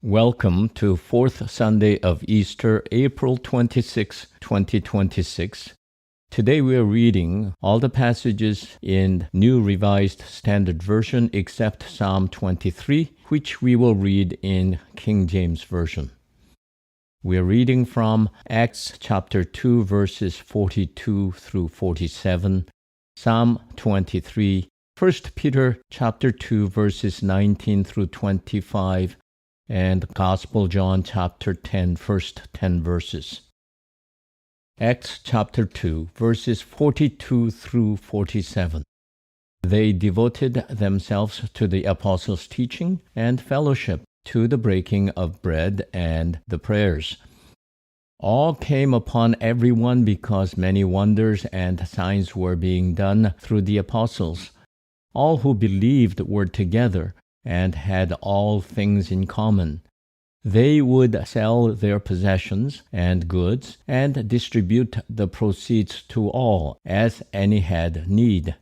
Welcome to fourth Sunday of Easter, April 26, 2026. Today we are reading all the passages in New Revised Standard Version except Psalm 23, which we will read in King James Version. We are reading from Acts chapter 2, verses 42 through 47, Psalm 23, 1 Peter chapter 2, verses 19 through 25, and Gospel John chapter 10, first 10 verses. Acts chapter 2, verses 42 through 47. They devoted themselves to the apostles' teaching and fellowship, to the breaking of bread and the prayers. Awe came upon everyone because many wonders and signs were being done through the apostles. All who believed were together and had all things in common. They would sell their possessions and goods and distribute the proceeds to all as any had need.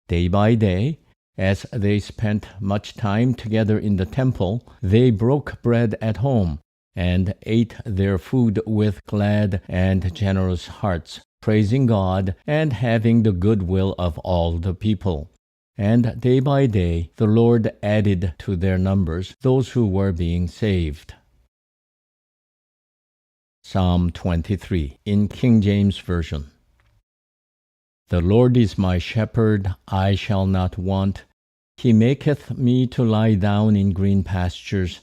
Day by day, as they spent much time together in the temple, they broke bread at home and ate their food with glad and generous hearts, praising God and having the goodwill of all the people. And day by day the Lord added to their numbers those who were being saved. Psalm 23 in King James Version. The Lord is my shepherd, I shall not want. He maketh me to lie down in green pastures.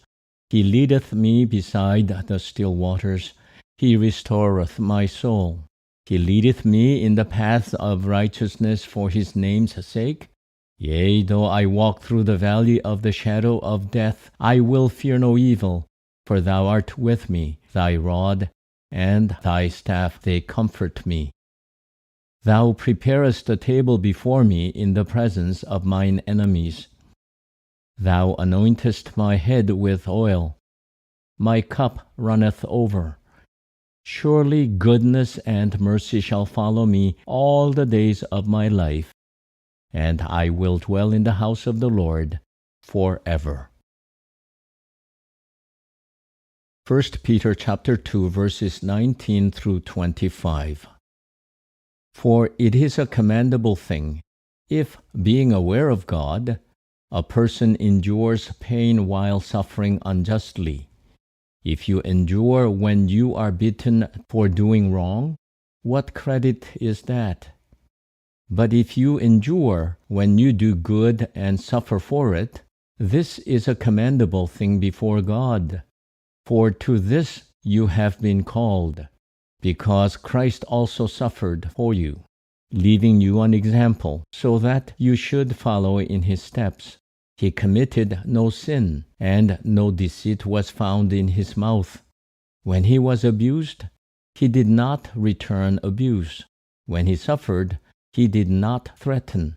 He leadeth me beside the still waters. He restoreth my soul. He leadeth me in the paths of righteousness for his name's sake. Yea, though I walk through the valley of the shadow of death, I will fear no evil, for thou art with me, thy rod and thy staff, they comfort me. Thou preparest a table before me in the presence of mine enemies. Thou anointest my head with oil. My cup runneth over. Surely goodness and mercy shall follow me all the days of my life, and I will dwell in the house of the Lord forever. 1 Peter chapter 2, verses 19 through 25. For it is a commendable thing, if, being aware of God, a person endures pain while suffering unjustly. If you endure when you are beaten for doing wrong, what credit is that? But if you endure when you do good and suffer for it, this is a commendable thing before God. For to this you have been called, because Christ also suffered for you, leaving you an example, so that you should follow in his steps. He committed no sin, and no deceit was found in his mouth. When he was abused, he did not return abuse. When he suffered, he did not threaten,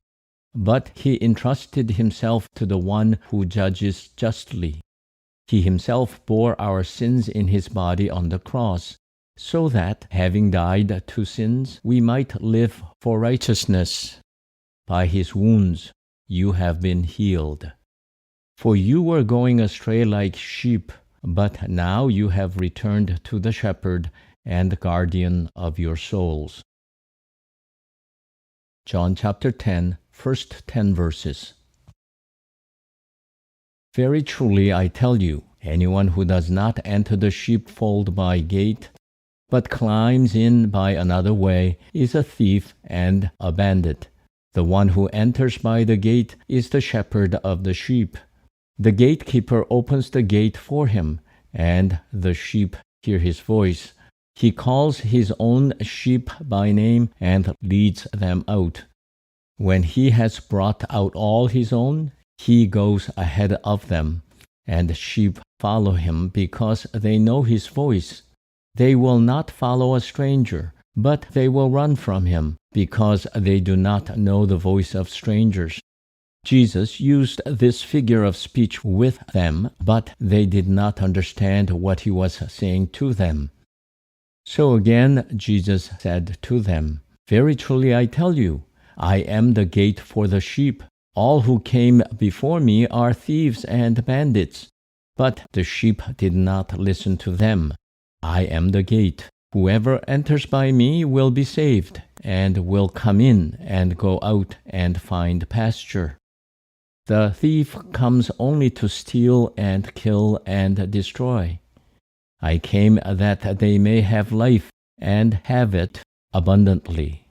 but he entrusted himself to the one who judges justly. He himself bore our sins in his body on the cross, so that, having died to sins, we might live for righteousness. By his wounds you have been healed. For you were going astray like sheep, but now you have returned to the shepherd and guardian of your souls. John chapter 10, first 10 verses. Very truly I tell you, anyone who does not enter the sheepfold by gate, but climbs in by another way, is a thief and a bandit. The one who enters by the gate is the shepherd of the sheep. The gatekeeper opens the gate for him, and the sheep hear his voice. He calls his own sheep by name and leads them out. When he has brought out all his own, he goes ahead of them, and sheep follow him because they know his voice. They will not follow a stranger, but they will run from him, because they do not know the voice of strangers. Jesus used this figure of speech with them, but they did not understand what he was saying to them. So again Jesus said to them, Very truly I tell you, I am the gate for the sheep. All who came before me are thieves and bandits, But the sheep did not listen to them. I am the gate. Whoever enters by me will be saved, and will come in and go out and find pasture. The thief comes only to steal and kill and destroy. I came that they may have life and have it abundantly.